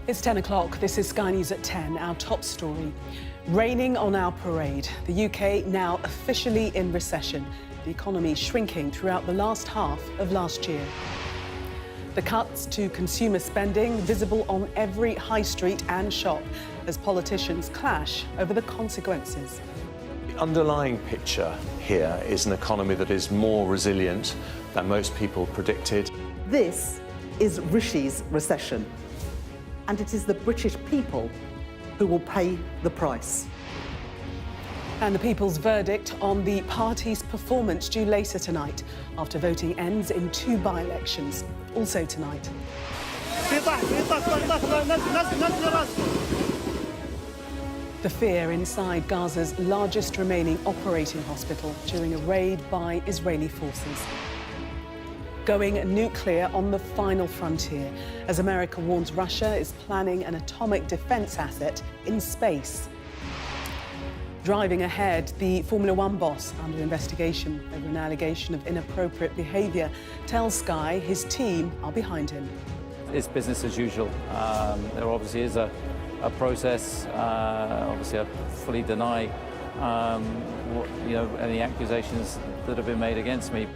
It's 10 o'clock. This is Sky News at 10. Our top story. Raining on our parade. The UK now officially in recession. The economy shrinking throughout the last half of last year. The cuts to consumer spending visible on every high street and shop as politicians clash over the consequences. The underlying picture here is an economy that is more resilient than most people predicted. This is Rishi's recession, and it is the British people who will pay the price. And the people's verdict on the party's performance due later tonight after voting ends in 2 by-elections. Also tonight. The fear inside Gaza's largest remaining operating hospital during a raid by Israeli forces. Going nuclear on the final frontier as America warns Russia is planning an atomic defense asset in space. Driving ahead, the Formula One boss under investigation over an allegation of inappropriate behaviour tells Sky his team are behind him. It's business as usual. There obviously is a process. Obviously, I fully deny any accusations that have been made against me.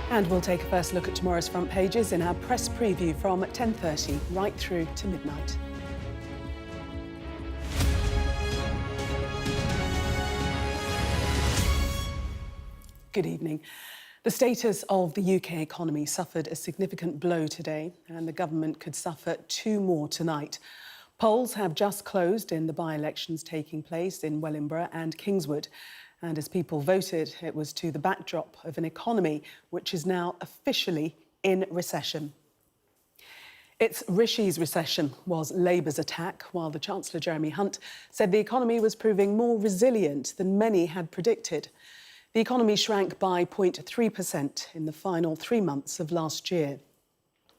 And we'll take a first look at tomorrow's front pages in our press preview from 10:30 right through to midnight. Good evening. The status of the UK economy suffered a significant blow today, and the government could suffer 2 more tonight. Polls have just closed in the by-elections taking place in Wellingborough and Kingswood. And as people voted, it was to the backdrop of an economy which is now officially in recession. It's Rishi's recession was Labour's attack, while the Chancellor Jeremy Hunt said the economy was proving more resilient than many had predicted. The economy shrank by 0.3% in the final 3 months of last year.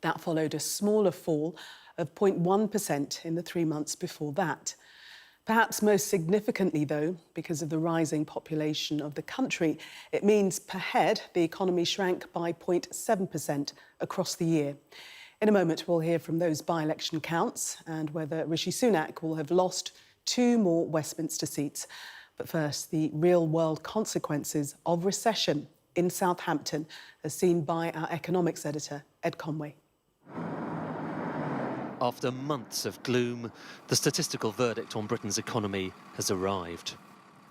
That followed a smaller fall of 0.1% in the 3 months before that. Perhaps most significantly, though, because of the rising population of the country, it means per head the economy shrank by 0.7% across the year. In a moment, we'll hear from those by-election counts and whether Rishi Sunak will have lost 2 more Westminster seats. But first, the real-world consequences of recession in Southampton, as seen by our economics editor, Ed Conway. After months of gloom, the statistical verdict on Britain's economy has arrived.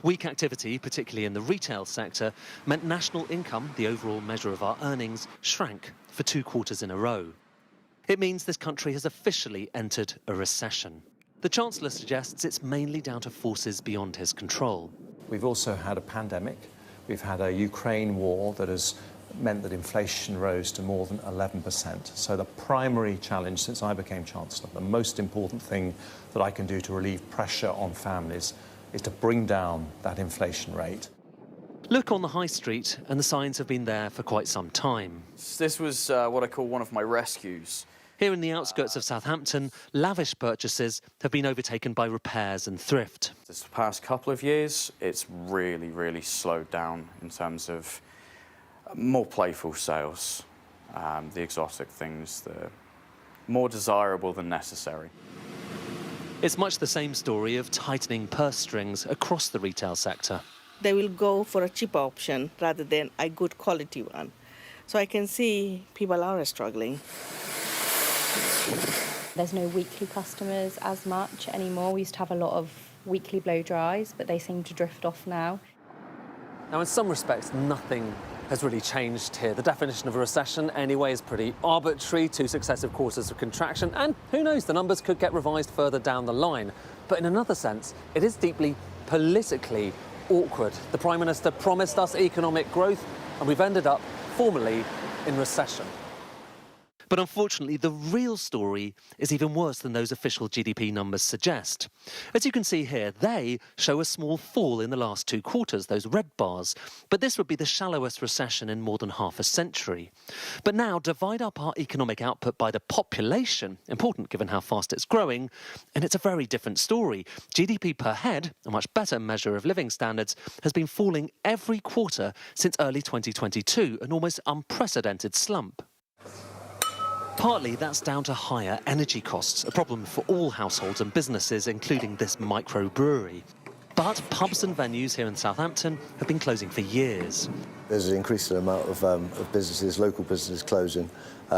Weak activity, particularly in the retail sector, meant national income, the overall measure of our earnings, shrank for 2 quarters in a row. It means this country has officially entered a recession. The Chancellor suggests it's mainly down to forces beyond his control. We've also had a pandemic. We've had a Ukraine war that has meant that inflation rose to more than 11%. So the primary challenge since I became Chancellor, the most important thing that I can do to relieve pressure on families is to bring down that inflation rate. Look on the high street and the signs have been there for quite some time. This was what I call one of my rescues. Here in the outskirts of Southampton, lavish purchases have been overtaken by repairs and thrift. This past couple of years, it's really slowed down in terms of more playful sales, the exotic things, the more desirable than necessary. It's much the same story of tightening purse strings across the retail sector. They will go for a cheaper option rather than a good quality one. So I can see people are struggling. There's no weekly customers as much anymore. We used to have a lot of weekly blow dries, but they seem to drift off now. Now, in some respects, nothing has really changed here. The definition of a recession, anyway, is pretty arbitrary. 2 successive quarters of contraction, and who knows, the numbers could get revised further down the line. But in another sense, it is deeply politically awkward. The Prime Minister promised us economic growth, and we've ended up formally in recession. But unfortunately, the real story is even worse than those official GDP numbers suggest. As you can see here, they show a small fall in the last 2 quarters, those red bars. But this would be the shallowest recession in more than half a century. But now, divide up our economic output by the population, important given how fast it's growing, and it's a very different story. GDP per head, a much better measure of living standards, has been falling every quarter since early 2022, an almost unprecedented slump. Partly that's down to higher energy costs, a problem for all households and businesses, including this microbrewery. But pubs and venues here in Southampton have been closing for years. There's an increasing amount of businesses, local businesses closing,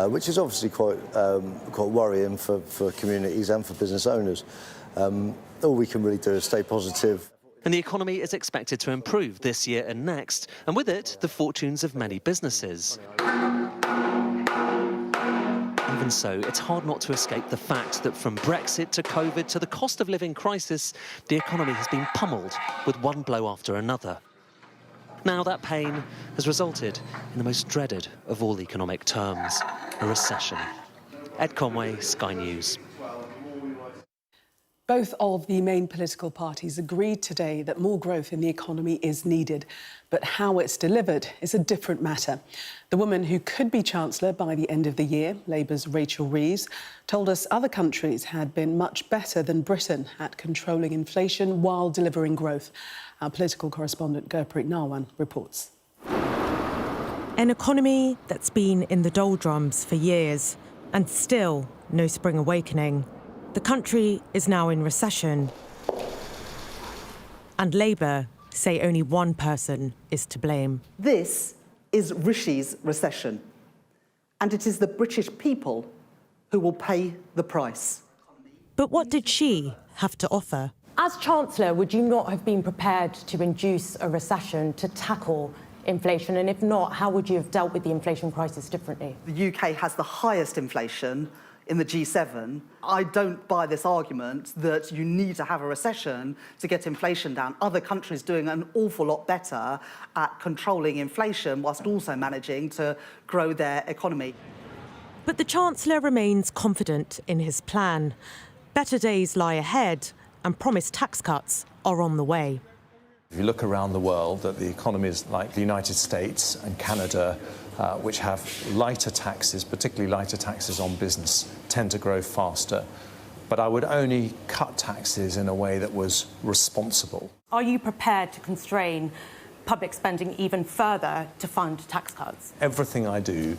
which is obviously quite worrying for communities and for business owners. All we can really do is stay positive. And the economy is expected to improve this year and next, and with it, the fortunes of many businesses. Even so, it's hard not to escape the fact that from Brexit to COVID to the cost of living crisis, the economy has been pummeled with one blow after another. Now that pain has resulted in the most dreaded of all economic terms, a recession. Ed Conway, Sky News. Both of the main political parties agreed today that more growth in the economy is needed, but how it's delivered is a different matter. The woman who could be Chancellor by the end of the year, Labour's Rachel Reeves, told us other countries had been much better than Britain at controlling inflation while delivering growth. Our political correspondent Gurpreet Narwan reports. An economy that's been in the doldrums for years and still no spring awakening. The country is now in recession, and Labour say only one person is to blame. This is Rishi's recession, and it is the British people who will pay the price. But what did she have to offer? As Chancellor, would you not have been prepared to induce a recession to tackle inflation? And if not, how would you have dealt with the inflation crisis differently? The UK has the highest inflation in the G7. I don't buy this argument that you need to have a recession to get inflation down. Other countries doing an awful lot better at controlling inflation whilst also managing to grow their economy. But the Chancellor remains confident in his plan. Better days lie ahead, and promised tax cuts are on the way. If you look around the world at the economies like the United States and Canada, which have lighter taxes, particularly lighter taxes on business, tend to grow faster. But I would only cut taxes in a way that was responsible. Are you prepared to constrain public spending even further to fund tax cuts? Everything I do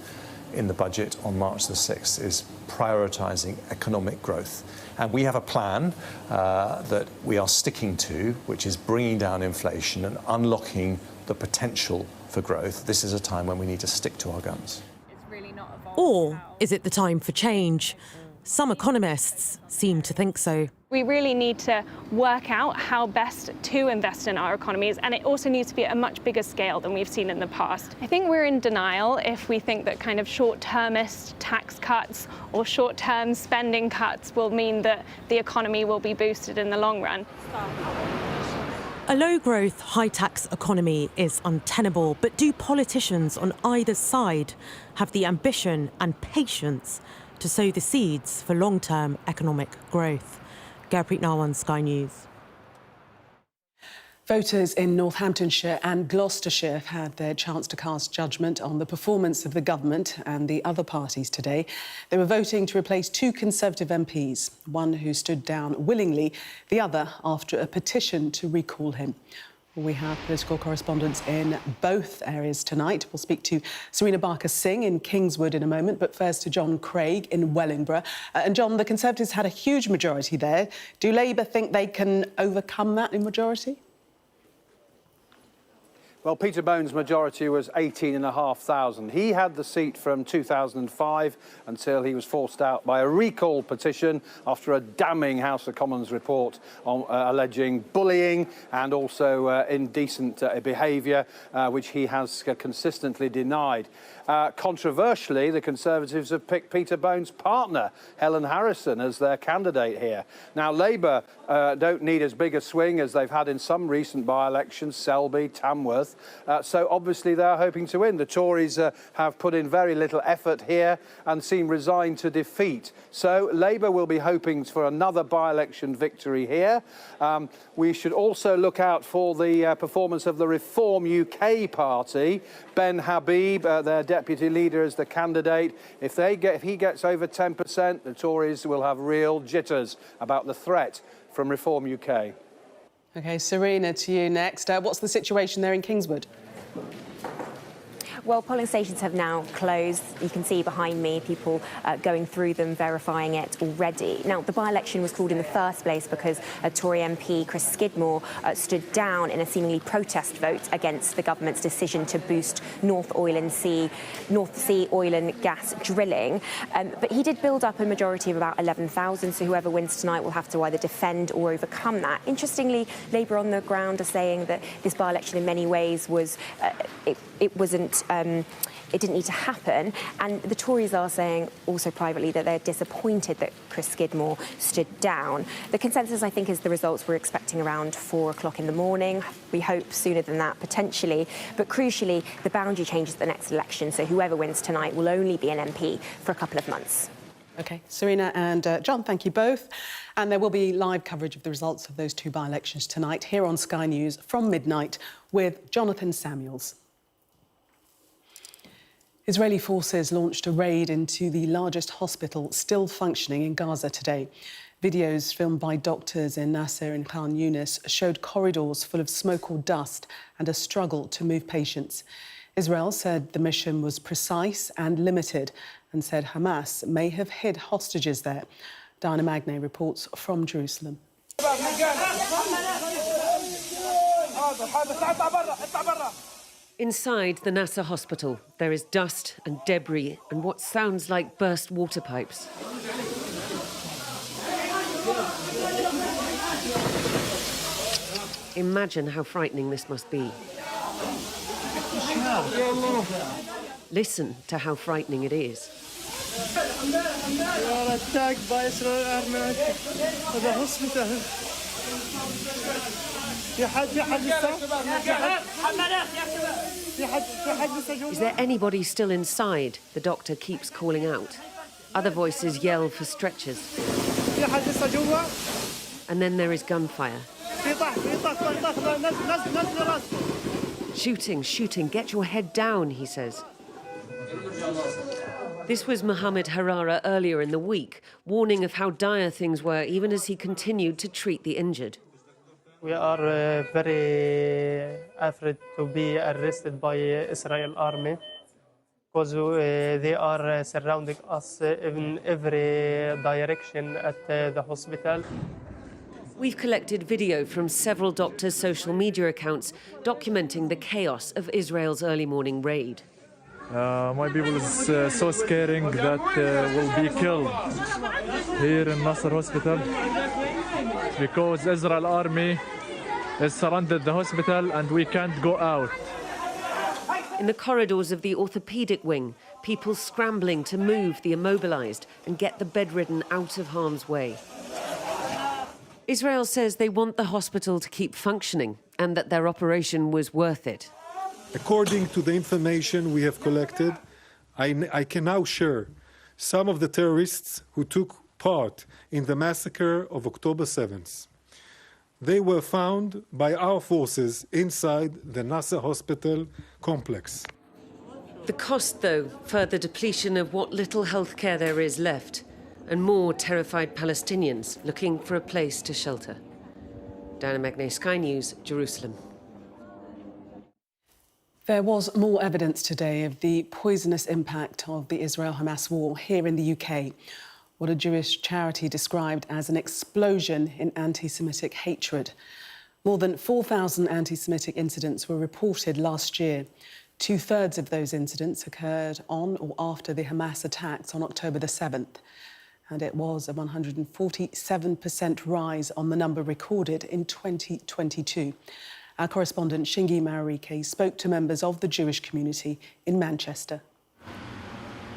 in the budget on March the 6th is prioritising economic growth. And we have a plan that we are sticking to, which is bringing down inflation and unlocking the potential for growth. This is a time when we need to stick to our guns. Or is it the time for change? Some economists seem to think so. We really need to work out how best to invest in our economies, and it also needs to be at a much bigger scale than we've seen in the past. I think we're in denial if we think that kind of short-termist tax cuts or short-term spending cuts will mean that the economy will be boosted in the long run. A low-growth, high-tax economy is untenable, but do politicians on either side have the ambition and patience to sow the seeds for long-term economic growth? Gurpreet Narwan, Sky News. Voters in Northamptonshire and Gloucestershire have had their chance to cast judgment on the performance of the government and the other parties today. They were voting to replace two Conservative MPs, one who stood down willingly, the other after a petition to recall him. We have political correspondents in both areas tonight. We'll speak to Serena Barker-Singh in Kingswood in a moment, but first to John Craig in Wellingborough. And John, the Conservatives had a huge majority there. Do Labour think they can overcome that in majority? Well, Peter Bone's majority was 18,500. He had the seat from 2005 until he was forced out by a recall petition after a damning House of Commons report on, alleging bullying and also indecent behaviour, which he has consistently denied. Controversially, the Conservatives have picked Peter Bone's partner, Helen Harrison, as their candidate here. Now, Labour don't need as big a swing as they've had in some recent by-elections, Selby, Tamworth. So obviously they're hoping to win. The Tories have put in very little effort here and seem resigned to defeat. So Labour will be hoping for another by-election victory here. We should also look out for the performance of the Reform UK party. Ben Habib, their deputy leader, is the candidate. If he gets over 10%, the Tories will have real jitters about the threat from Reform UK. OK, Serena, to you next. What's the situation there in Kingswood? Well, polling stations have now closed. You can see behind me people going through them, verifying it already. Now, the by-election was called in the first place because Tory MP Chris Skidmore stood down in a seemingly protest vote against the government's decision to boost North Sea oil and gas drilling. But he did build up a majority of about 11,000, so whoever wins tonight will have to either defend or overcome that. Interestingly, Labour on the ground are saying that this by-election in many ways was it didn't need to happen, and the Tories are saying also privately that they're disappointed that Chris Skidmore stood down. The consensus, I think, is the results we're expecting around 4 o'clock in the morning. We hope sooner than that, potentially, but crucially, the boundary changes at the next election, so whoever wins tonight will only be an MP for a couple of months. OK, Serena and John, thank you both. And there will be live coverage of the results of those two by-elections tonight here on Sky News from midnight with Jonathan Samuels. Israeli forces launched a raid into the largest hospital still functioning in Gaza today. Videos filmed by doctors in Nasser and Khan Yunis showed corridors full of smoke or dust and a struggle to move patients. Israel said the mission was precise and limited and said Hamas may have hid hostages there. Diana Magne reports from Jerusalem. Inside the Nasser hospital, there is dust and debris and what sounds like burst water pipes. Imagine how frightening this must be. Listen to how frightening it is. We are attacked by Israeli army at the hospital. Is there anybody still inside? The doctor keeps calling out. Other voices yell for stretchers. And then there is gunfire. Shooting, shooting, get your head down, he says. This was Mohammed Harara earlier in the week, warning of how dire things were even as he continued to treat the injured. We are very afraid to be arrested by Israel army because they are surrounding us in every direction at the hospital. We've collected video from several doctors' social media accounts documenting the chaos of Israel's early morning raid. My people is so scaring that will be killed here in Nasser hospital because Israel army has surrounded the hospital and we can't go out. In the corridors of the orthopedic wing, people scrambling to move the immobilized and get the bedridden out of harm's way. Israel says they want the hospital to keep functioning and that their operation was worth it. According to the information we have collected, I can now share some of the terrorists who took part in the massacre of October 7th. They were found by our forces inside the Nasser hospital complex. The cost, though, further depletion of what little healthcare there is left, and more terrified Palestinians looking for a place to shelter. Diana Magne, Sky News, Jerusalem. There was more evidence today of the poisonous impact of the Israel-Hamas war here in the UK. What a Jewish charity described as an explosion in anti-Semitic hatred. More than 4,000 anti-Semitic incidents were reported last year. 2/3 of those incidents occurred on or after the Hamas attacks on October the 7th. And it was a 147% rise on the number recorded in 2022. Our correspondent Shingi Marike spoke to members of the Jewish community in Manchester.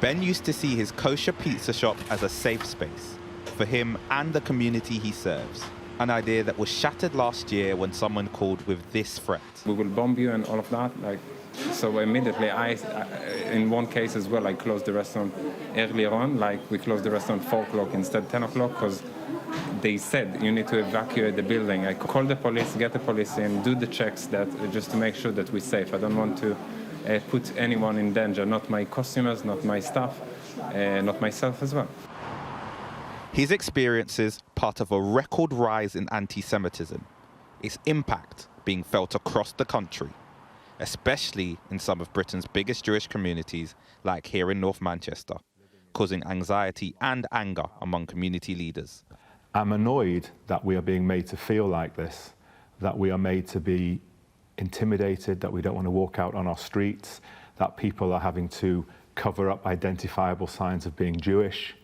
Ben used to see his kosher pizza shop as a safe space for him and the community he serves. An idea that was shattered last year when someone called with this threat. We will bomb you and all of that. So immediately, in one case as well, I closed the restaurant earlier on. We closed the restaurant 4 o'clock instead 10 o'clock because they said you need to evacuate the building. I called the police, get the police in, do the checks just to make sure that we're safe. I don't want to put anyone in danger, not my customers, not my staff, not myself as well. His experiences part of a record rise in anti-Semitism, its impact being felt across the country. especially in some of Britain's biggest Jewish communities, like here in North Manchester, causing anxiety and anger among community leaders. I'm annoyed that we are being made to feel like this, that we are made to be intimidated, that we don't want to walk out on our streets, that people are having to cover up identifiable signs of being Jewish.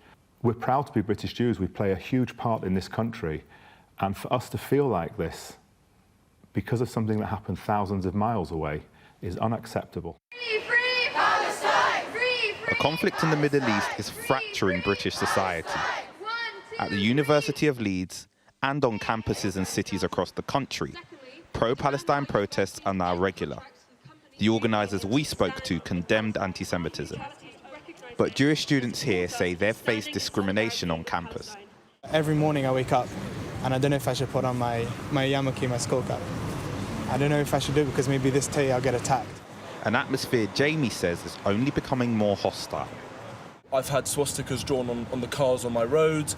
We're proud to be British Jews. We play a huge part in this country. And for us to feel like this, because of something that happened thousands of miles away, is unacceptable. Free Palestine! Free A conflict in the Middle East is fracturing British society. At the University of Leeds and on campuses and cities across the country, pro-Palestine protests are now regular. The organisers we spoke to condemned anti-Semitism. But Jewish students here say they've faced discrimination on campus. Every morning I wake up and I don't know if I should put on my yarmulke, my skull cap. I don't know if I should do it because maybe this day I'll get attacked. An atmosphere Jamie says is only becoming more hostile. I've had swastikas drawn on the cars on my road.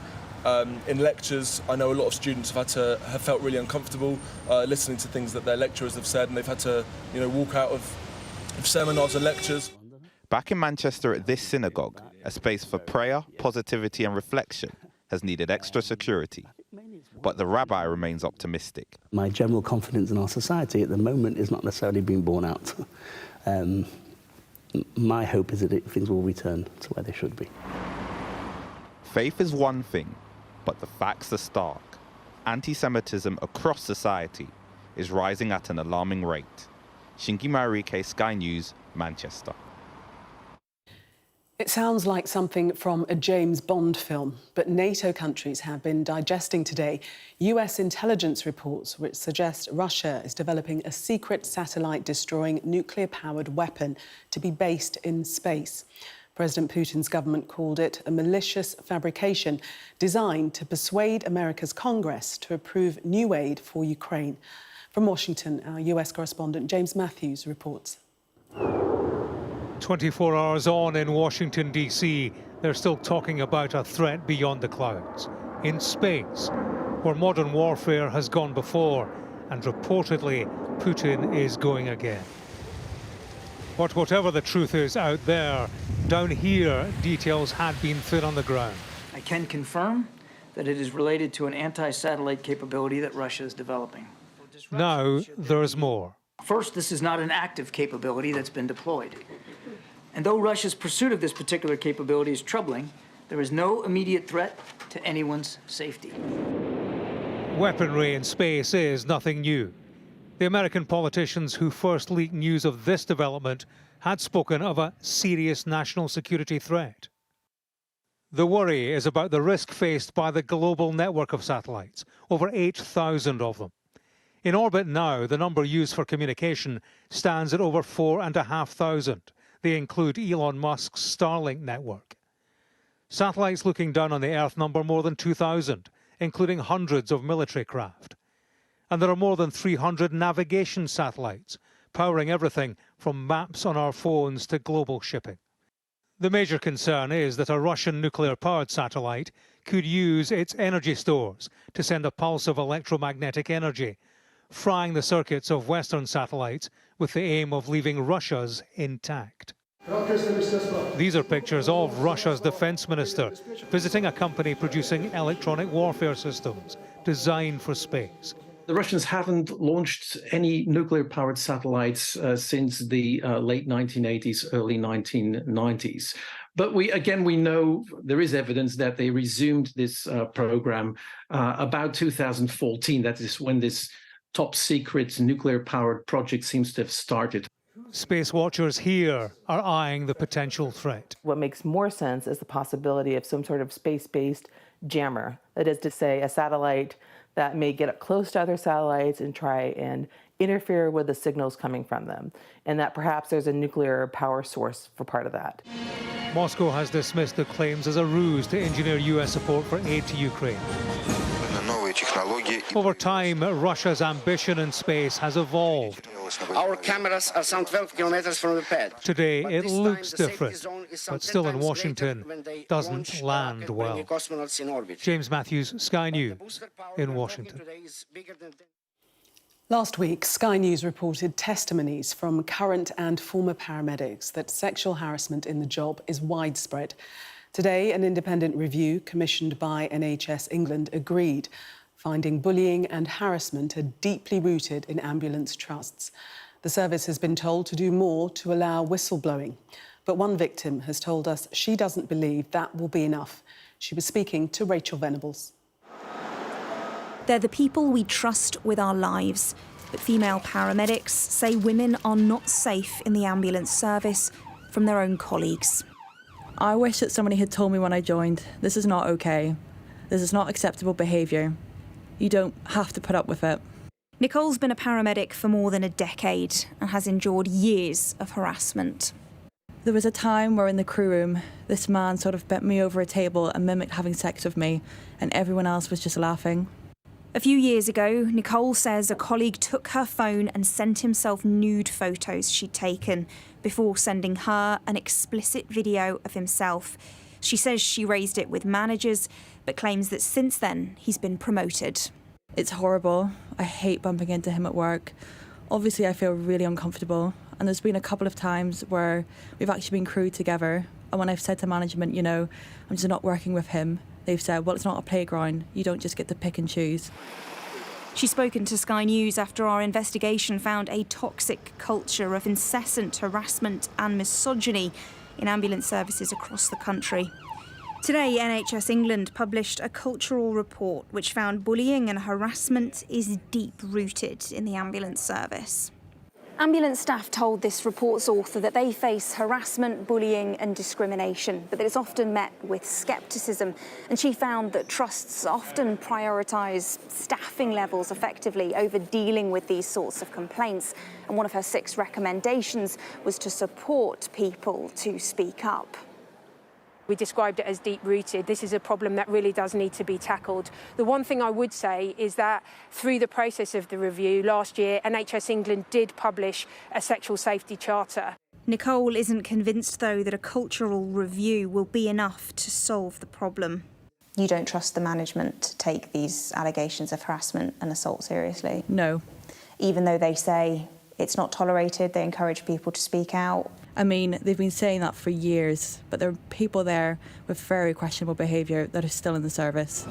In lectures, I know a lot of students have felt really uncomfortable listening to things that their lecturers have said, and they've had to, walk out of seminars and lectures. Back in Manchester at this synagogue, a space for prayer, positivity and reflection has needed extra security. But the rabbi remains optimistic. My general confidence in our society at the moment is not necessarily being borne out. My hope is that things will return to where they should be. Faith is one thing, but the facts are stark. Anti-Semitism across society is rising at an alarming rate. Shingi Marike, Sky News, Manchester. It sounds like something from a James Bond film, but NATO countries have been digesting today US intelligence reports which suggest Russia is developing a secret satellite-destroying nuclear-powered weapon to be based in space. President Putin's government called it a malicious fabrication designed to persuade America's Congress to approve new aid for Ukraine. From Washington, our US correspondent James Matthews reports. 24 hours on in Washington, D.C., they're still talking about a threat beyond the clouds, in space, where modern warfare has gone before, and reportedly Putin is going again. But whatever the truth is out there, down here, details had been thin on the ground. I can confirm that it is related to an anti-satellite capability that Russia is developing. Now, there's more. First, this is not an active capability that's been deployed. And though Russia's pursuit of this particular capability is troubling, there is no immediate threat to anyone's safety. Weaponry in space is nothing new. The American politicians who first leaked news of this development had spoken of a serious national security threat. The worry is about the risk faced by the global network of satellites, over 8,000 of them. In orbit now, the number used for communication stands at over 4,500. They include Elon Musk's Starlink network. Satellites looking down on the Earth number more than 2,000, including hundreds of military craft. And there are more than 300 navigation satellites, powering everything from maps on our phones to global shipping. The major concern is that a Russian nuclear-powered satellite could use its energy stores to send a pulse of electromagnetic energy, frying the circuits of Western satellites with the aim of leaving Russia's intact. These are pictures of Russia's defense minister visiting a company producing electronic warfare systems designed for space. The Russians haven't launched any nuclear-powered satellites since the late 1980s, early 1990s. But we know there is evidence that they resumed this program about 2014. That is when this top-secret nuclear-powered project seems to have started. Space watchers here are eyeing the potential threat. What makes more sense is the possibility of some sort of space-based jammer. That is to say, a satellite that may get up close to other satellites and try and interfere with the signals coming from them, and that perhaps there's a nuclear power source for part of that. Moscow has dismissed the claims as a ruse to engineer US support for aid to Ukraine. Over time, Russia's ambition in space has evolved. Our cameras are some 12 kilometers from the pad. Today, it looks different, but still in Washington, doesn't land well. James Matthews, Sky News, in Washington. Last week, Sky News reported testimonies from current and former paramedics that sexual harassment in the job is widespread. Today, an independent review commissioned by NHS England agreed, finding bullying and harassment are deeply rooted in ambulance trusts. The service has been told to do more to allow whistleblowing. But one victim has told us she doesn't believe that will be enough. She was speaking to Rachel Venables. They're the people we trust with our lives. But female paramedics say women are not safe in the ambulance service from their own colleagues. I wish that somebody had told me when I joined, this is not okay. This is not acceptable behaviour. You don't have to put up with it. Nicole's been a paramedic for more than a decade and has endured years of harassment. There was a time where in the crew room, this man sort of bent me over a table and mimicked having sex with me, and everyone else was just laughing. A few years ago, Nicole says a colleague took her phone and sent himself nude photos she'd taken before sending her an explicit video of himself. She says she raised it with managers, but claims that since then he's been promoted. It's horrible. I hate bumping into him at work. Obviously, I feel really uncomfortable. And there's been a couple of times where we've actually been crewed together. And when I've said to management, you know, I'm just not working with him, they've said, well, it's not a playground. You don't just get to pick and choose. She's spoken to Sky News after our investigation found a toxic culture of incessant harassment and misogyny in ambulance services across the country. Today, NHS England published a cultural report which found bullying and harassment is deep-rooted in the ambulance service. Ambulance staff told this report's author that they face harassment, bullying and discrimination, but that it's often met with scepticism. And she found that trusts often prioritise staffing levels effectively over dealing with these sorts of complaints. And one of her 6 recommendations was to support people to speak up. We described it as deep-rooted. This is a problem that really does need to be tackled. The one thing I would say is that through the process of the review last year, NHS England did publish a sexual safety charter. Nicole isn't convinced, though, that a cultural review will be enough to solve the problem. You don't trust the management to take these allegations of harassment and assault seriously? No. Even though they say it's not tolerated, they encourage people to speak out? I mean, they've been saying that for years, but there are people there with very questionable behaviour that are still in the service.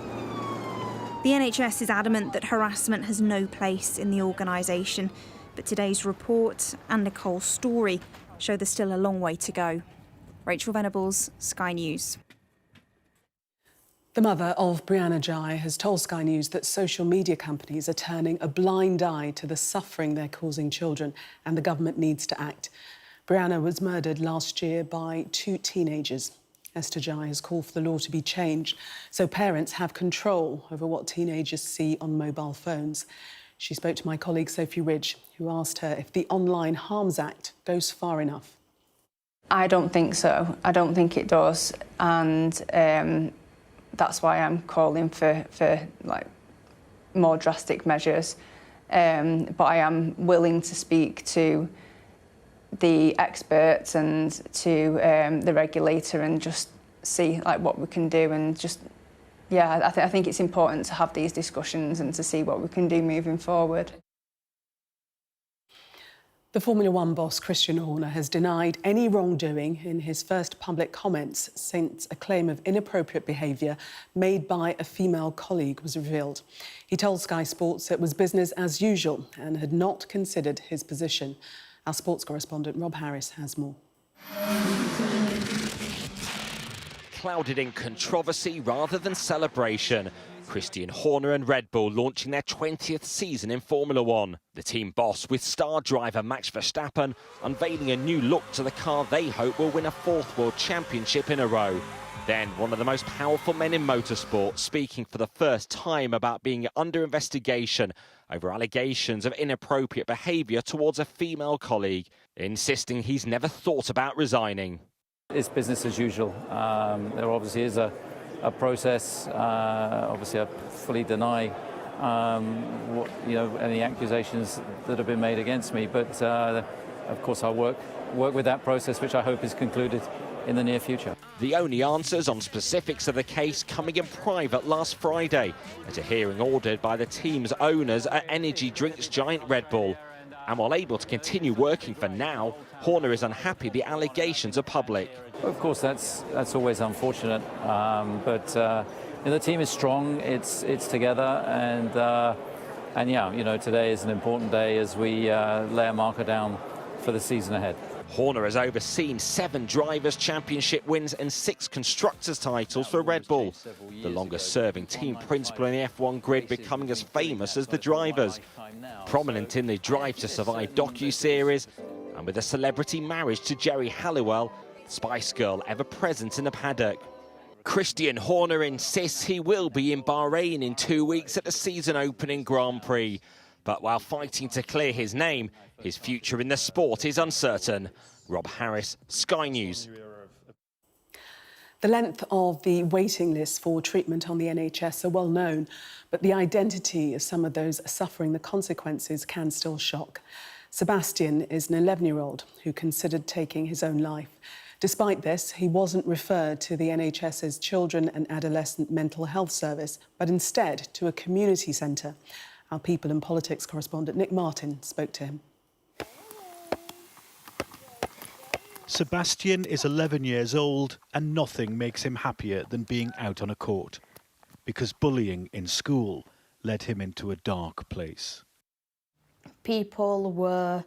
The NHS is adamant that harassment has no place in the organisation, but today's report and Nicole's story show there's still a long way to go. Rachel Venables, Sky News. The mother of Brianna Jai has told Sky News that social media companies are turning a blind eye to the suffering they're causing children, and the government needs to act. Brianna was murdered last year by 2 teenagers. Esther Jai has called for the law to be changed so parents have control over what teenagers see on mobile phones. She spoke to my colleague Sophie Ridge, who asked her if the Online Harms Act goes far enough. I don't think so. I don't think it does, and that's why I'm calling for like more drastic measures. But I am willing to speak to the experts and to the regulator and just see like what we can do, and just I think it's important to have these discussions and to see what we can do moving forward. The Formula One boss Christian Horner has denied any wrongdoing in his first public comments since a claim of inappropriate behaviour made by a female colleague was revealed. He told Sky Sports it was business as usual and had not considered his position. Our sports correspondent Rob Harris has more. Clouded in controversy rather than celebration, Christian Horner and Red Bull launching their 20th season in Formula One. The team boss, with star driver Max Verstappen, unveiling a new look to the car they hope will win a 4th World Championship in a row. Then one of the most powerful men in motorsport speaking for the first time about being under investigation over allegations of inappropriate behaviour towards a female colleague, insisting he's never thought about resigning. It's business as usual. There obviously is a process. Obviously, I fully deny any accusations that have been made against me. But of course, I'll work with that process, which I hope is concluded in the near future. The only answers on specifics of the case coming in private last Friday at a hearing ordered by the team's owners at energy drinks giant Red Bull. And while able to continue working for now, Horner is unhappy the allegations are public. Of course, that's always unfortunate, but the team is strong. It's together, and yeah, today is an important day as we lay a marker down for the season ahead. Horner has overseen 7 Drivers' Championship wins and 6 Constructors' titles for Red Bull. The longest-serving team principal in the F1 grid becoming as famous as the drivers. Prominent in the Drive to Survive docu-series, and with a celebrity marriage to Jerry Halliwell, Spice Girl ever present in the paddock. Christian Horner insists he will be in Bahrain in 2 weeks at the season-opening Grand Prix. But while fighting to clear his name, his future in the sport is uncertain. Rob Harris, Sky News. The length of the waiting lists for treatment on the NHS are well known, but the identity of some of those suffering the consequences can still shock. Sebastian is an 11-year-old who considered taking his own life. Despite this, he wasn't referred to the NHS's Children and Adolescent Mental Health Service, but instead to a community centre. Our People and Politics correspondent Nick Martin spoke to him. Sebastian is 11 years old and nothing makes him happier than being out on a court, because bullying in school led him into a dark place. People were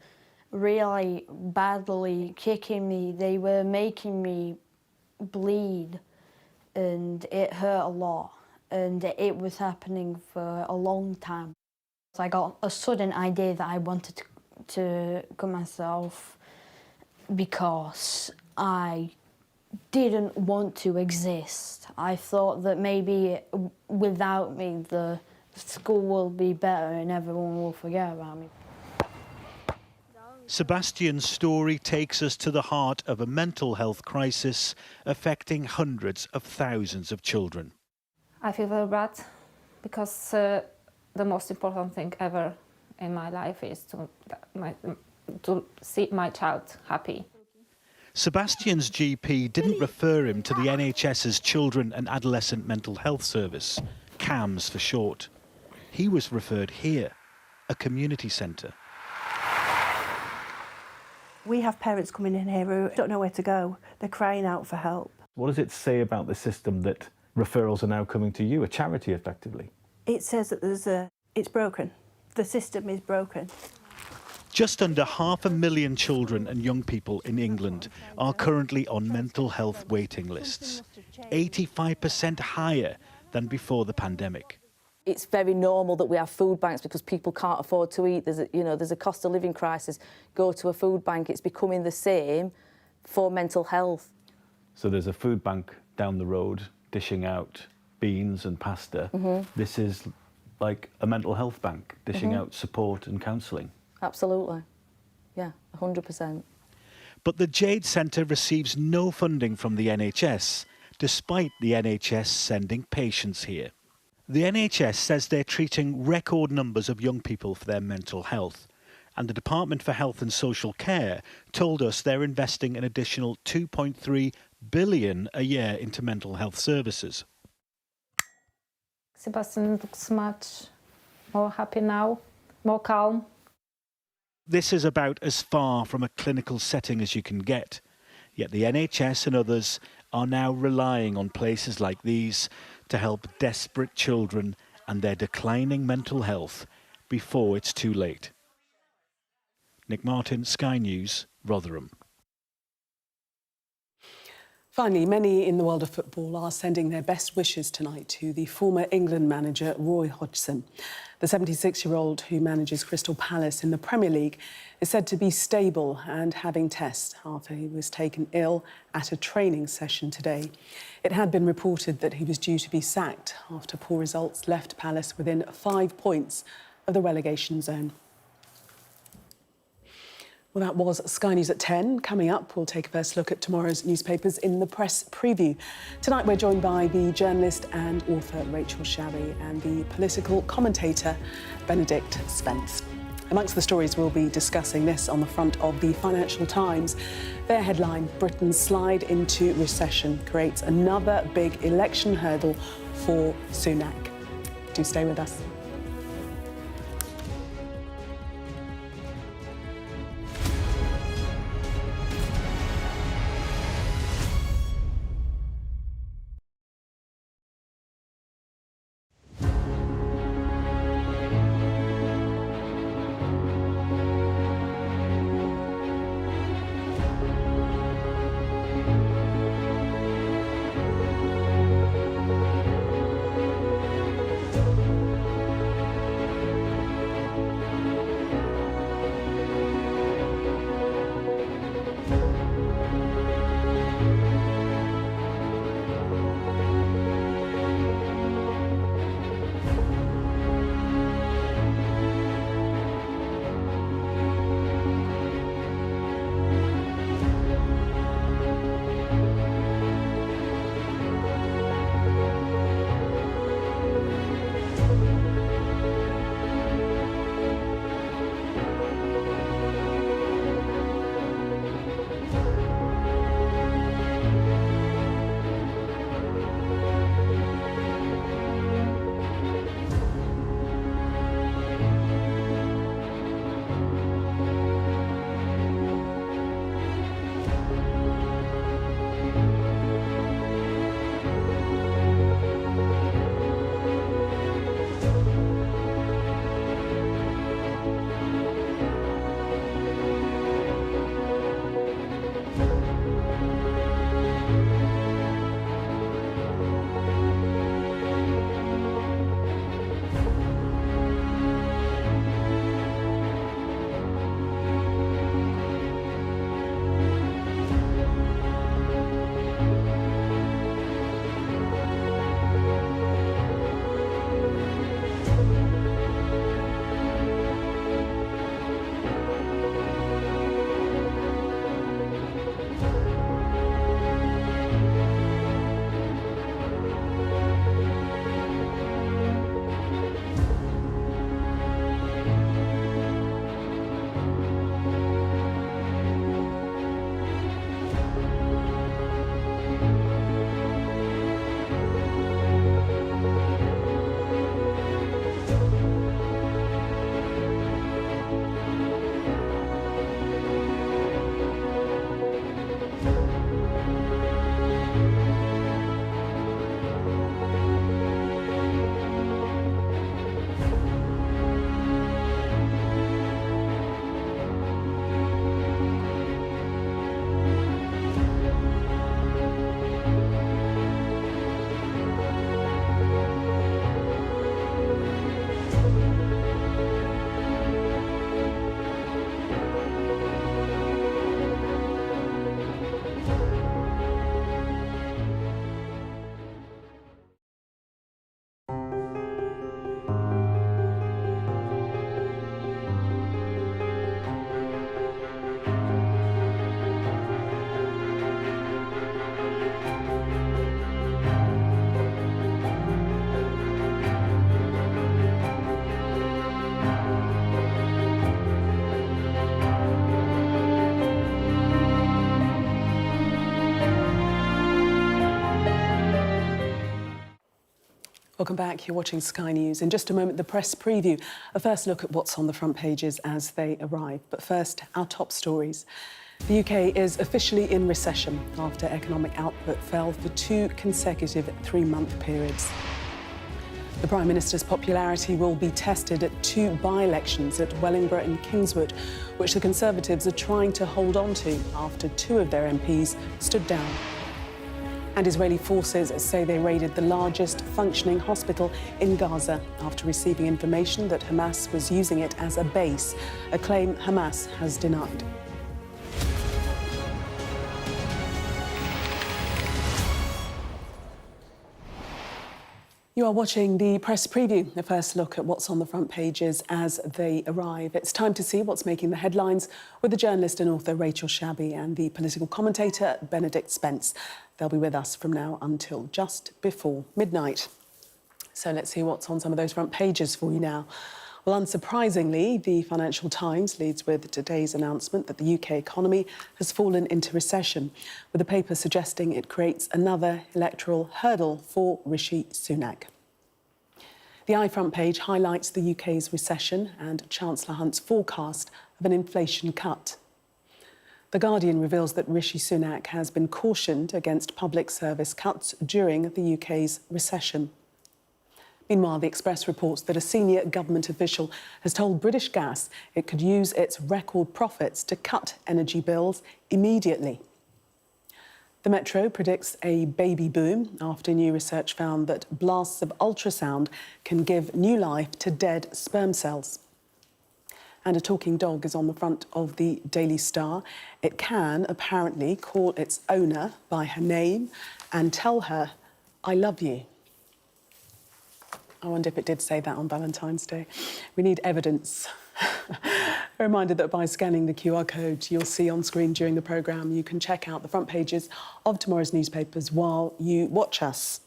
really badly kicking me. They were making me bleed and it hurt a lot, and it was happening for a long time. I got a sudden idea that I wanted to cut myself because I didn't want to exist. I thought that maybe without me the school will be better and everyone will forget about me. Sebastian's story takes us to the heart of a mental health crisis affecting hundreds of thousands of children. I feel very bad because the most important thing ever in my life is to see my child happy. Sebastian's GP didn't refer him to the NHS's Children and Adolescent Mental Health Service, CAMS for short. He was referred here, a community centre. We have parents coming in here who don't know where to go. They're crying out for help. What does it say about the system that referrals are now coming to you, a charity effectively? It says that it's broken. The system is broken. Just under 500,000 children and young people in England are currently on mental health waiting lists, 85% higher than before the pandemic. It's very normal that we have food banks because people can't afford to eat. There's a cost of living crisis. Go to a food bank, it's becoming the same for mental health. So there's a food bank down the road dishing out beans and pasta. This is like a mental health bank dishing out support and counselling. Absolutely. Yeah, 100%. But the Jade Centre receives no funding from the NHS, despite the NHS sending patients here. The NHS says they're treating record numbers of young people for their mental health, and the Department for Health and Social Care told us they're investing an additional £2.3 billion a year into mental health services. Sebastian looks much more happy now, more calm. This is about as far from a clinical setting as you can get. Yet the NHS and others are now relying on places like these to help desperate children and their declining mental health before it's too late. Nick Martin, Sky News, Rotherham. Finally, many in the world of football are sending their best wishes tonight to the former England manager Roy Hodgson. The 76-year-old who manages Crystal Palace in the Premier League is said to be stable and having tests after he was taken ill at a training session today. It had been reported that he was due to be sacked after poor results left Palace within 5 points of the relegation zone. Well, that was Sky News at 10. Coming up, we'll take a first look at tomorrow's newspapers in the press preview. Tonight, we're joined by the journalist and author Rachel Sharry and the political commentator Benedict Spence. Amongst the stories we'll be discussing, this on the front of the Financial Times. Their headline, Britain's slide into recession creates another big election hurdle for Sunak. Do stay with us. Welcome back. You're watching Sky News. In just a moment, the press preview. A first look at what's on the front pages as they arrive. But first, our top stories. The UK is officially in recession after economic output fell for 2 consecutive 3-month periods. The Prime Minister's popularity will be tested at 2 by-elections at Wellingborough and Kingswood, which the Conservatives are trying to hold on to after 2 of their MPs stood down. And Israeli forces say they raided the largest functioning hospital in Gaza after receiving information that Hamas was using it as a base, a claim Hamas has denied. You are watching the press preview, a first look at what's on the front pages as they arrive. It's time to see what's making the headlines with the journalist and author Rachel Shabby and the political commentator Benedict Spence. They'll be with us from now until just before midnight. So let's see what's on some of those front pages for you now. Well, unsurprisingly, the Financial Times leads with today's announcement that the UK economy has fallen into recession, with the paper suggesting it creates another electoral hurdle for Rishi Sunak. The iFront page highlights the UK's recession and Chancellor Hunt's forecast of an inflation cut. The Guardian reveals that Rishi Sunak has been cautioned against public service cuts during the UK's recession. Meanwhile, the Express reports that a senior government official has told British Gas it could use its record profits to cut energy bills immediately. The Metro predicts a baby boom after new research found that blasts of ultrasound can give new life to dead sperm cells. And a talking dog is on the front of the Daily Star. It can apparently call its owner by her name and tell her, "I love you." I wonder if it did say that on Valentine's Day. We need evidence. A reminder that by scanning the QR code you'll see on screen during the programme, you can check out the front pages of tomorrow's newspapers while you watch us.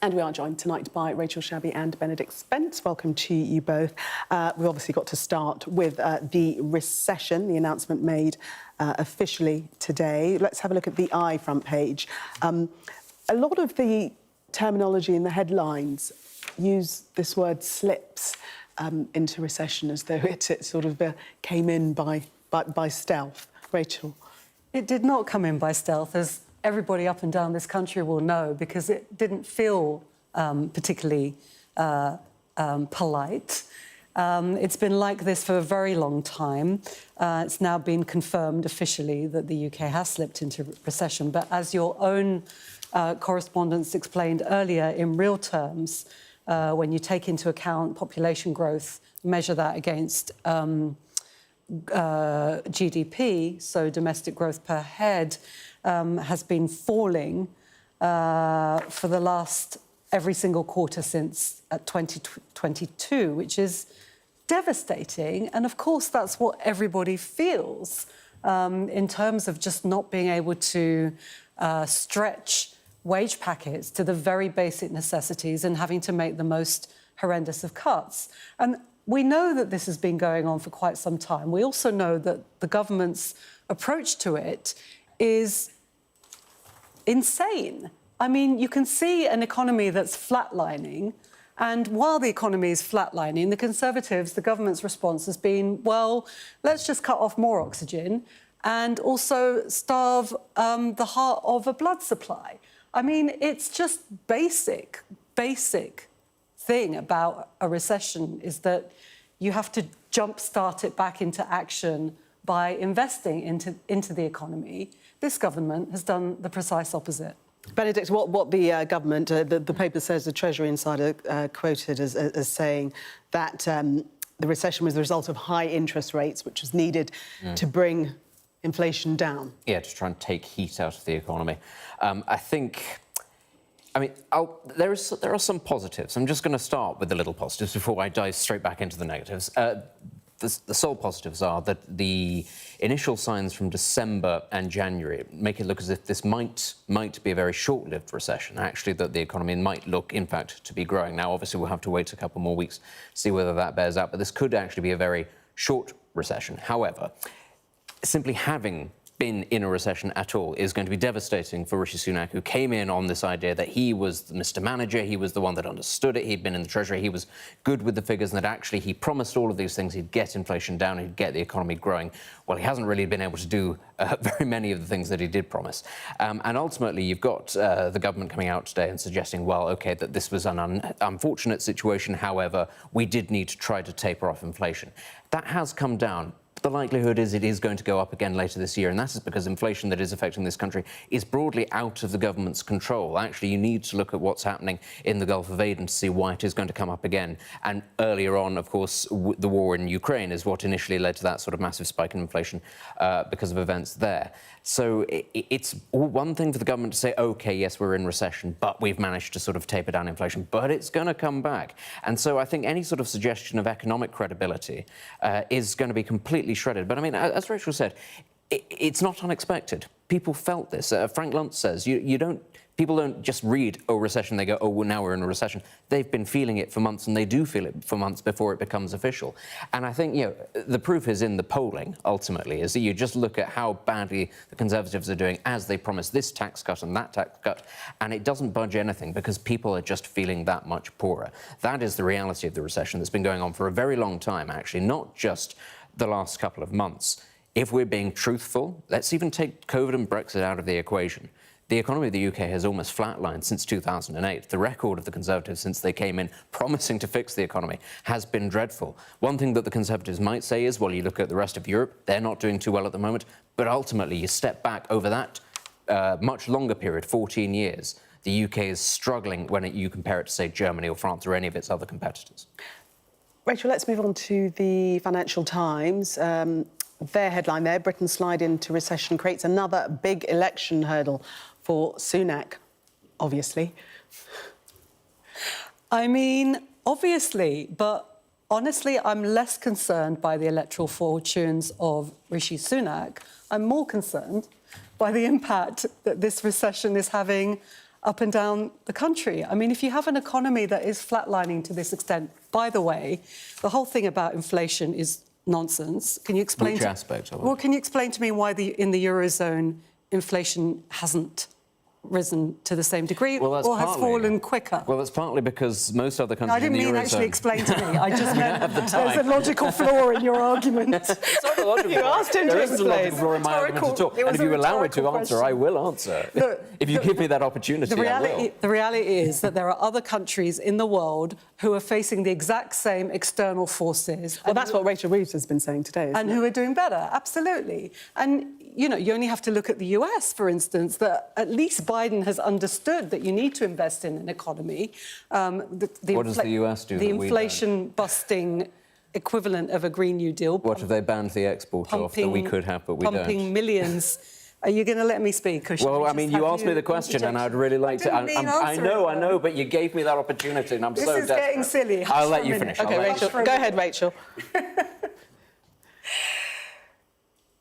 And we are joined tonight by Rachel Shabby and Benedict Spence. Welcome to you both. We've obviously got to start with the recession, the announcement made officially today. Let's have a look at the iFront page. A lot of the terminology in the headlines use this word slips into recession as though it sort of came in by stealth. Rachel? It did not come in by stealth, as everybody up and down this country will know, because it didn't feel particularly polite. It's been like this for a very long time. It's now been confirmed officially that the UK has slipped into recession. But as your own correspondents explained earlier, in real terms, when you take into account population growth, measure that against GDP, so domestic growth per head, has been falling for the last every single quarter since 2022, which is devastating. And of course, that's what everybody feels in terms of just not being able to stretch wage packets to the very basic necessities and having to make the most horrendous of cuts. And we know that this has been going on for quite some time. We also know that the government's approach to it is insane. I mean, you can see an economy that's flatlining, and while the economy is flatlining, the Conservatives, the government's response has been, well, let's just cut off more oxygen and also starve the heart of a blood supply. I mean, it's just basic thing about a recession is that you have to jumpstart it back into action by investing into the economy. This government has done the precise opposite. Benedict, what the government, the paper says, the Treasury Insider quoted as saying that the recession was the result of high interest rates, which was needed to bring inflation down. Yeah, to try and take heat out of the economy. There are some positives. I'm just going to start with the little positives before I dive straight back into the negatives. The sole positives are that the initial signs from December and January make it look as if this might be a very short-lived recession, actually, that the economy might look, in fact, to be growing. Now, obviously, we'll have to wait a couple more weeks to see whether that bears out, but this could actually be a very short recession. However, simply having been in a recession at all is going to be devastating for Rishi Sunak, who came in on this idea that he was Mr. Manager, he was the one that understood it, he'd been in the Treasury, he was good with the figures, and that actually he promised all of these things, he'd get inflation down, he'd get the economy growing. Well, he hasn't really been able to do very many of the things that he did promise. And ultimately, you've got the government coming out today and suggesting, well, OK, that this was an unfortunate situation, however, we did need to try to taper off inflation. That has come down. The likelihood is it is going to go up again later this year, and that is because inflation that is affecting this country is broadly out of the government's control. Actually, you need to look at what's happening in the Gulf of Aden to see why it is going to come up again. And earlier on, of course, the war in Ukraine is what initially led to that sort of massive spike in inflation because of events there. So it's one thing for the government to say, OK, yes, we're in recession, but we've managed to sort of taper down inflation, but it's going to come back. And so I think any sort of suggestion of economic credibility is going to be completely shredded. But I mean, as Rachel said, it's not unexpected. People felt this. Frank Luntz says you don't People don't just read, oh, recession, they go, oh, well, now we're in a recession. They've been feeling it for months, and they do feel it for months before it becomes official. And I think, the proof is in the polling, ultimately, is that you just look at how badly the Conservatives are doing as they promise this tax cut and that tax cut, and it doesn't budge anything because people are just feeling that much poorer. That is the reality of the recession that's been going on for a very long time, actually, not just the last couple of months. If we're being truthful, let's even take COVID and Brexit out of the equation. The economy of the UK has almost flatlined since 2008. The record of the Conservatives since they came in promising to fix the economy has been dreadful. One thing that the Conservatives might say is, well, you look at the rest of Europe, they're not doing too well at the moment, but ultimately you step back over that much longer period, 14 years, the UK is struggling when you compare it to, say, Germany or France or any of its other competitors. Rachel, let's move on to the Financial Times. Their headline there, Britain's slide into recession creates another big election hurdle for Sunak, obviously. I mean, obviously, but honestly, I'm less concerned by the electoral fortunes of Rishi Sunak. I'm more concerned by the impact that this recession is having up and down the country. I mean, if you have an economy that is flatlining to this extent, by the way, the whole thing about inflation is nonsense. Can you explain? Which aspect of it? Well, can you explain to me why in the Eurozone inflation hasn't risen to the same degree or has fallen quicker? Well, that's partly because most other countries in the Eurozone... I didn't mean actually explain to me. I just meant have the time. there's a logical flaw in your argument. It's not a logical You asked him to There isn't a explain. logical flaw in my argument at all. And if you allow me to answer, I will answer. Look, if you give me that opportunity, I will. The reality is that there are other countries in the world who are facing the exact same external forces. Well, that's what Rachel Reeves has been saying today, and who are doing better, absolutely. And, you only have to look at the US, for instance, that at least Biden has understood that you need to invest in an economy. What does the US do? The inflation-busting equivalent of a Green New Deal. What have they banned the export of that we could have, but we don't? Pumping millions. Are you going to let me speak? Well, I mean, you asked me the question, and I'd really like to... I know, but you gave me that opportunity, and I'm so desperate. This is getting silly. I'll let you finish. OK, Rachel. Go ahead, Rachel.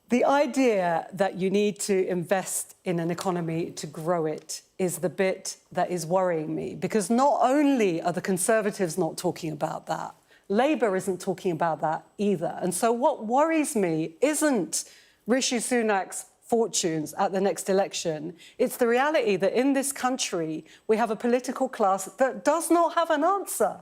The idea that you need to invest in an economy to grow it is the bit that is worrying me, because not only are the Conservatives not talking about that, Labour isn't talking about that either. And so what worries me isn't Rishi Sunak's fortunes at the next election. It's the reality that in this country we have a political class that does not have an answer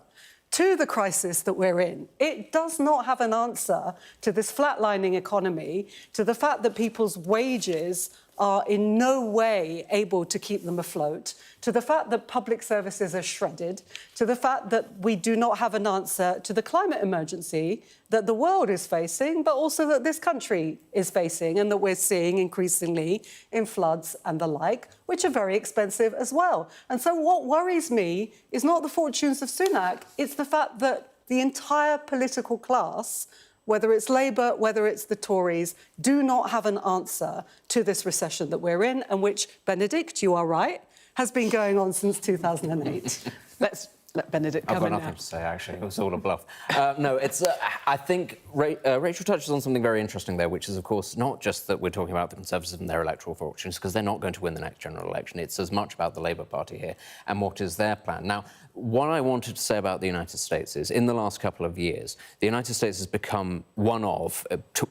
to the crisis that we're in. It does not have an answer to this flatlining economy, to the fact that people's wages are in no way able to keep them afloat, to the fact that public services are shredded, to the fact that we do not have an answer to the climate emergency that the world is facing, but also that this country is facing and that we're seeing increasingly in floods and the like, which are very expensive as well. And so what worries me is not the fortunes of Sunak, it's the fact that the entire political class, whether it's Labour, whether it's the Tories, do not have an answer to this recession that we're in, and which, Benedict, you are right, has been going on since 2008. Let's let Benedict come in now. I've got nothing to say, actually. It was all a bluff. No, it's... I think Rachel touches on something very interesting there, which is, of course, not just that we're talking about the Conservatives and their electoral fortunes, because they're not going to win the next general election. It's as much about the Labour Party here and what is their plan. Now, what I wanted to say about the United States is, in the last couple of years, the United States has become one of,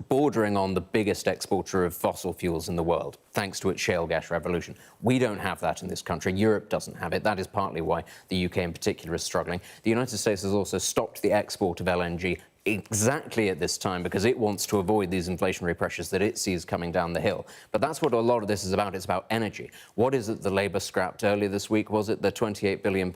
bordering on the biggest exporter of fossil fuels in the world, thanks to its shale gas revolution. We don't have that in this country. Europe doesn't have it. That is partly why the UK in particular is struggling. The United States has also stopped the export of LNG exactly at this time because it wants to avoid these inflationary pressures that it sees coming down the hill. But that's what a lot of this is about. It's about energy. What is it the Labour scrapped earlier this week? Was it the £28 billion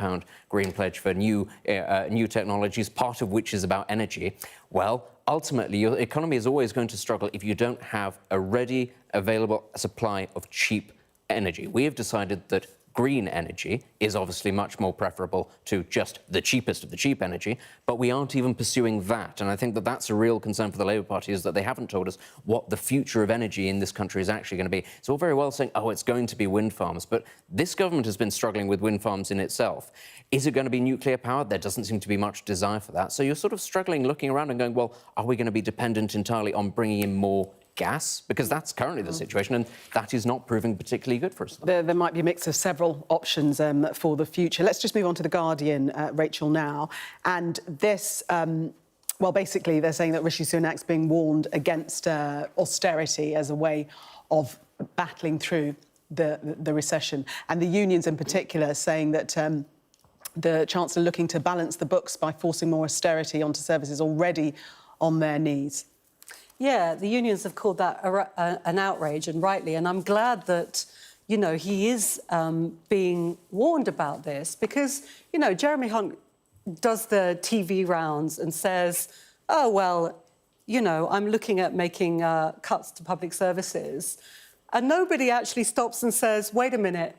green pledge for new technologies, part of which is about energy? Well, ultimately, your economy is always going to struggle if you don't have a ready, available supply of cheap energy. We have decided that green energy is obviously much more preferable to just the cheapest of the cheap energy, but we aren't even pursuing that. And I think that that's a real concern for the Labour Party, is that they haven't told us what the future of energy in this country is actually going to be. It's all very well saying, oh, it's going to be wind farms, but this government has been struggling with wind farms in itself. Is it going to be nuclear power? There doesn't seem to be much desire for that. So you're sort of struggling, looking around and going, well, are we going to be dependent entirely on bringing in more gas? Because that's currently the situation, and that is not proving particularly good for us. There might be a mix of several options for the future. Let's just move on to The Guardian, Rachel, now. And this, well, basically, they're saying that Rishi Sunak's being warned against austerity as a way of battling through the recession. And the unions in particular saying that the Chancellor looking to balance the books by forcing more austerity onto services already on their knees. Yeah, the unions have called that an outrage, and rightly. And I'm glad that, you know, he is being warned about this because, you know, Jeremy Hunt does the TV rounds and says, oh, well, you know, I'm looking at making cuts to public services. And nobody actually stops and says, wait a minute,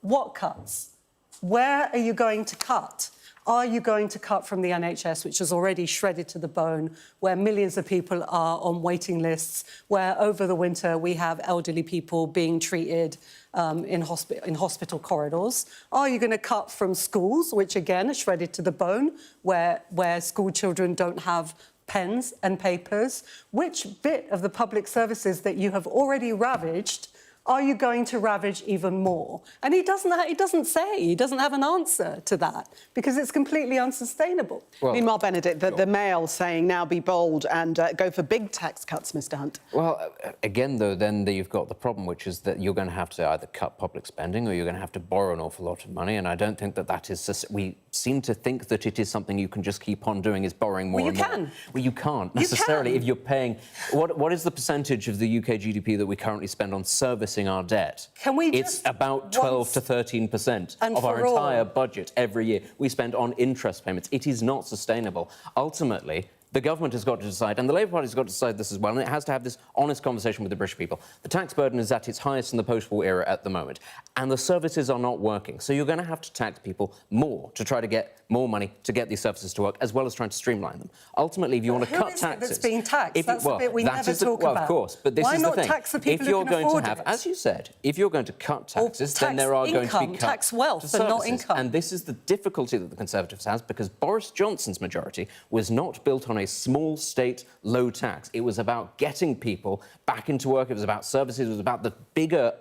what cuts? Where are you going to cut? Are you going to cut from the NHS, which is already shredded to the bone, where millions of people are on waiting lists, where over the winter we have elderly people being treated in hospital corridors? Are you going to cut from schools, which again are shredded to the bone, where school children don't have pens and papers? Which bit of the public services that you have already ravaged are you going to ravage even more? And he doesn't have an answer to that because it's completely unsustainable. Well, meanwhile, Benedict, the Mail saying now be bold and go for big tax cuts, Mr Hunt. Well, again, though, then you've got the problem, which is that you're going to have to either cut public spending or you're going to have to borrow an awful lot of money. And I don't think that is... We seem to think that it is something you can just keep on doing, is borrowing more and more. Well, you can. Well, you can't necessarily if you're paying... What is the percentage of the UK GDP that we currently spend on servicing our debt? Can we It's about 12 to 13% of our entire budget every year we spend on interest payments. It is not sustainable. Ultimately, the government has got to decide, and the Labour Party has got to decide this as well, and it has to have this honest conversation with the British people. The tax burden is at its highest in the post-war era at the moment, and the services are not working. So you're going to have to tax people more to try to get more money to get these services to work, as well as trying to streamline them. Ultimately, if you want to cut taxes... That's being taxed? That's the bit we never talk about. Well, of course, but this is the thing. Why not tax the people who can afford it? As you said, if you're going to cut taxes, then there are going to be cuts tax wealth, but not income. And this is the difficulty that the Conservatives has, because Boris Johnson's majority was not built on a small state low tax. It was about getting people back into work. It was about services. It was about the bigger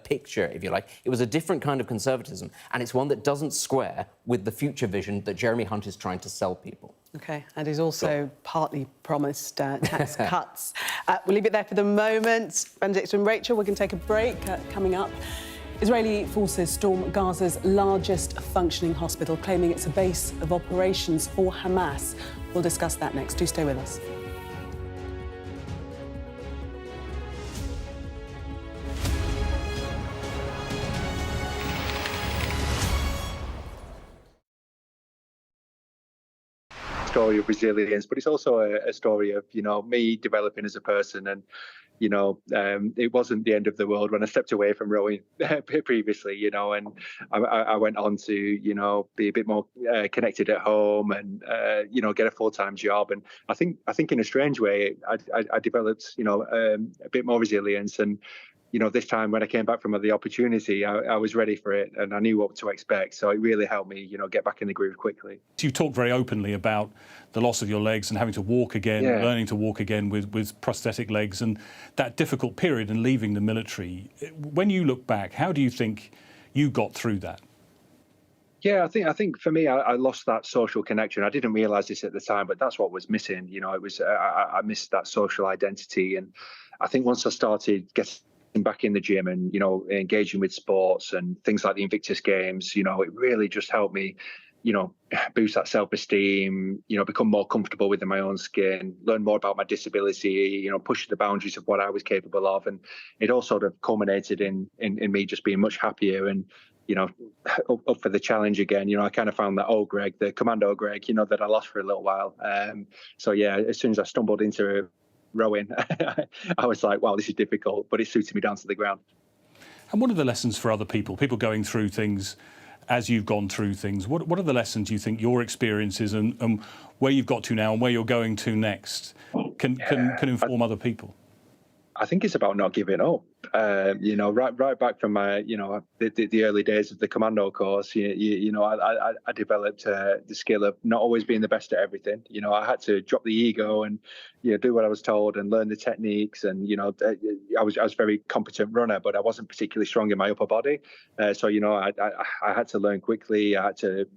picture, if you like. It was a different kind of conservatism, and it's one that doesn't square with the future vision that Jeremy Hunt is trying to sell people. OK, and he's also partly promised tax cuts. We'll leave it there for the moment. Benedict and Rachel, we're going to take a break. Coming up, Israeli forces storm Gaza's largest functioning hospital, claiming it's a base of operations for Hamas. We'll discuss that next. Do stay with us. Story of resilience, but it's also a story of, you know, me developing as a person. And you know, it wasn't the end of the world when I stepped away from rowing previously, you know, and I went on to, you know, be a bit more connected at home and, you know, get a full-time job. And I think in a strange way, I developed, you know, a bit more resilience. And, you know, this time when I came back from the opportunity, I was ready for it and I knew what to expect. So it really helped me, you know, get back in the groove quickly. You talked very openly about the loss of your legs and having to walk again, learning to walk again with prosthetic legs, and that difficult period and leaving the military. When you look back, how do you think you got through that? Yeah, I think for me, I lost that social connection. I didn't realise this at the time, but that's what was missing. You know, it was I missed that social identity, and I think once I started getting back in the gym and, you know, engaging with sports and things like the Invictus Games, you know, it really just helped me, you know, boost that self-esteem, you know, become more comfortable within my own skin, learn more about my disability, you know, push the boundaries of what I was capable of. And it all sort of culminated in me just being much happier and, you know, up for the challenge again. You know, I kind of found that old Greg, the commando Greg, you know, that I lost for a little while. So, yeah, as soon as I stumbled into rowing, I was like, wow, this is difficult, but it suited me down to the ground. And what are the lessons for other people going through things as you've gone through things? What are the lessons you think your experiences and where you've got to now and where you're going to next can inform other people? I think it's about not giving up. You know, right back from my, you know, the early days of the commando course, you know, I developed the skill of not always being the best at everything. You know, I had to drop the ego and, you know, do what I was told and learn the techniques. And, you know, I was a very competent runner, but I wasn't particularly strong in my upper body. So, you know, I had to learn quickly. I had to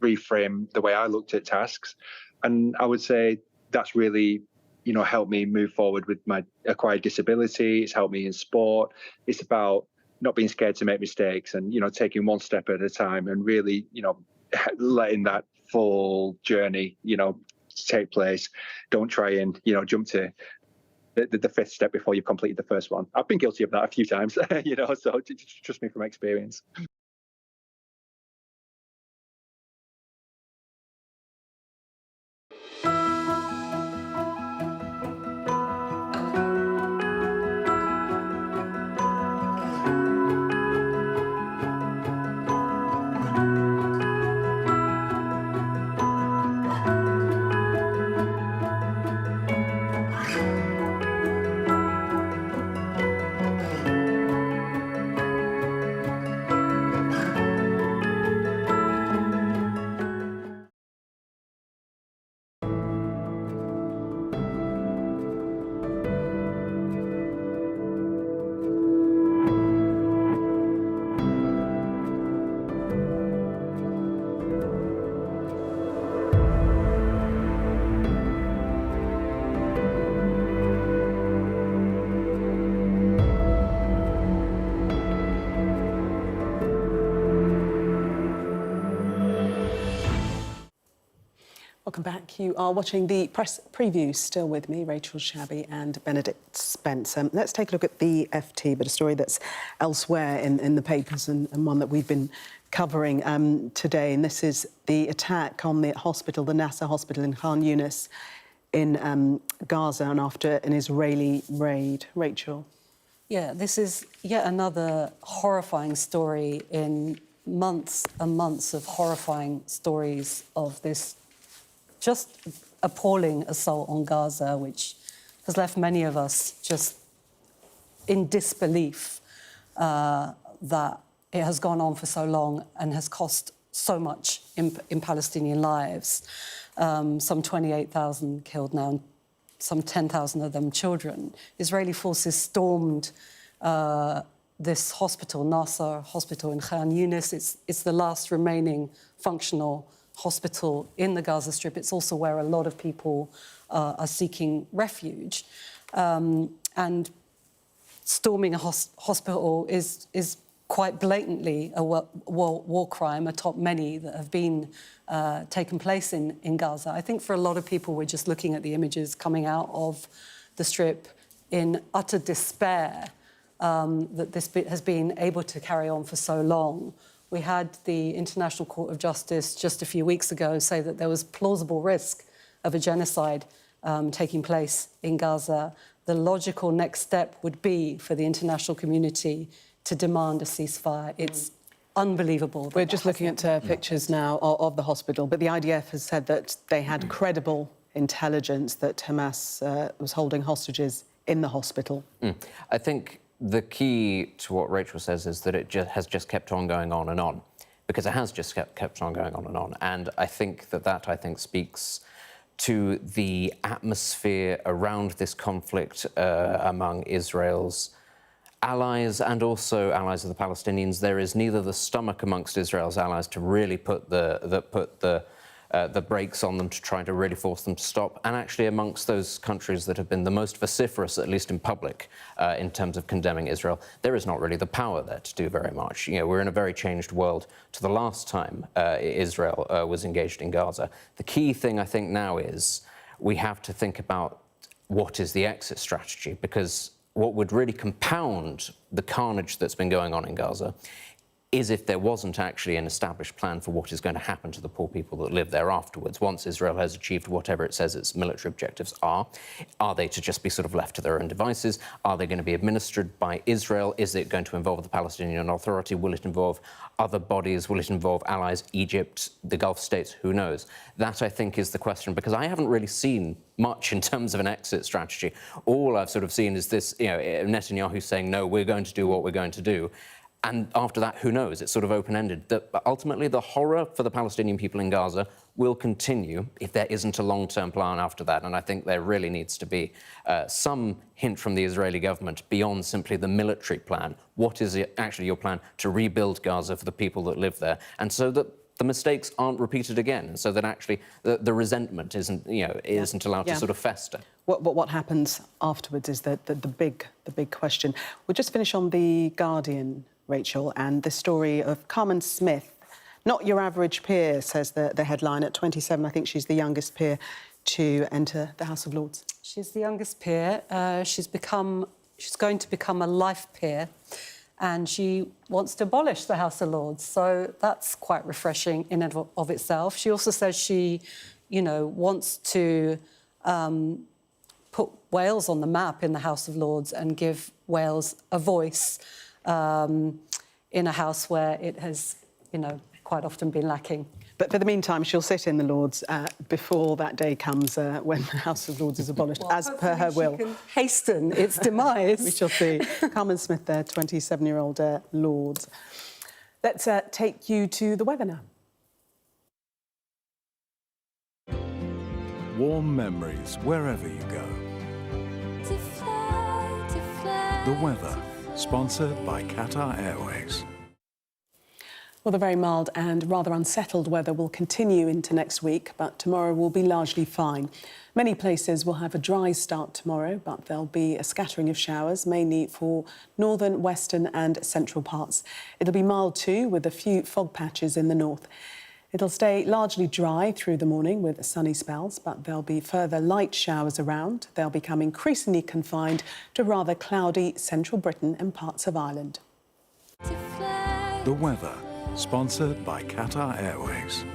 reframe the way I looked at tasks. And I would say that's really, you know, helped me move forward with my acquired disability. It's helped me in sport. It's about not being scared to make mistakes and, you know, taking one step at a time and really, you know, letting that full journey, you know, take place. Don't try and, you know, jump to the fifth step before you've completed the first one. I've been guilty of that a few times, you know, so trust me from experience. Welcome back. You are watching the press preview. Still with me, Rachel Shabby and Benedict Spence. Let's take a look at the FT, but a story that's elsewhere in the papers and one that we've been covering today. And this is the attack on the hospital, the Nasser hospital in Khan Yunis in Gaza, and after an Israeli raid. Rachel. Yeah, this is yet another horrifying story in months and months of horrifying stories of this just appalling assault on Gaza, which has left many of us just in disbelief that it has gone on for so long and has cost so much in Palestinian lives. Some 28,000 killed now, and some 10,000 of them children. Israeli forces stormed this hospital, Nasser Hospital in Khan Yunis. It's the last remaining functional hospital in the Gaza Strip. It's also where a lot of people are seeking refuge. And storming a hospital is quite blatantly a war crime atop many that have been taken place in Gaza. I think for a lot of people, we're just looking at the images coming out of the Strip in utter despair that this has been able to carry on for so long. We had the International Court of Justice just a few weeks ago say that there was plausible risk of a genocide taking place in Gaza. The logical next step would be for the international community to demand a ceasefire. It's unbelievable. We're just looking at pictures now of the hospital, but the IDF has said that they had credible intelligence that Hamas was holding hostages in the hospital. I think the key to what Rachel says is that it has just kept on going on and on, because it has just kept on going on and on. And I think that speaks to the atmosphere around this conflict among Israel's allies and also allies of the Palestinians. There is neither the stomach amongst Israel's allies to really put the brakes on them to try to really force them to stop, and actually amongst those countries that have been the most vociferous, at least in public, in terms of condemning Israel, there is not really the power there to do very much. You know, we're in a very changed world to the last time Israel was engaged in Gaza. The key thing, I think, now is we have to think about what is the exit strategy, because what would really compound the carnage that's been going on in Gaza is if there wasn't actually an established plan for what is going to happen to the poor people that live there afterwards, once Israel has achieved whatever it says its military objectives are. Are they to just be sort of left to their own devices? Are they going to be administered by Israel? Is it going to involve the Palestinian Authority? Will it involve other bodies? Will it involve allies, Egypt, the Gulf states? Who knows? That, I think, is the question, because I haven't really seen much in terms of an exit strategy. All I've sort of seen is this, Netanyahu saying, no, we're going to do what we're going to do. And after that, who knows? It's sort of open-ended. But ultimately, the horror for the Palestinian people in Gaza will continue if there isn't a long-term plan after that. And I think there really needs to be some hint from the Israeli government beyond simply the military plan. What is actually your plan to rebuild Gaza for the people that live there? And so that the mistakes aren't repeated again, and so that actually the resentment isn't allowed to sort of fester. What happens afterwards is the big question. We'll just finish on The Guardian, Rachel, and the story of Carmen Smith. Not your average peer, says the headline. At 27, I think she's the youngest peer to enter the House of Lords. She's the youngest peer. She's going to become a life peer, and she wants to abolish the House of Lords. So that's quite refreshing in and of itself. She also says she, wants to put Wales on the map in the House of Lords and give Wales a voice in a house where it has, quite often been lacking. But for the meantime, she'll sit in the Lords before that day comes when the House of Lords is abolished, as per her will. She can hasten its demise. We shall see. Carmen Smith there, 27-year-old Lords. Let's take you to the weather now. Warm memories wherever you go. The weather, sponsored by Qatar Airways. Well, the very mild and rather unsettled weather will continue into next week, but tomorrow will be largely fine. Many places will have a dry start tomorrow, but there'll be a scattering of showers, mainly for northern, western and central parts. It'll be mild too, with a few fog patches in the north. It'll stay largely dry through the morning with sunny spells, but there'll be further light showers around. They'll become increasingly confined to rather cloudy central Britain and parts of Ireland. The weather, sponsored by Qatar Airways.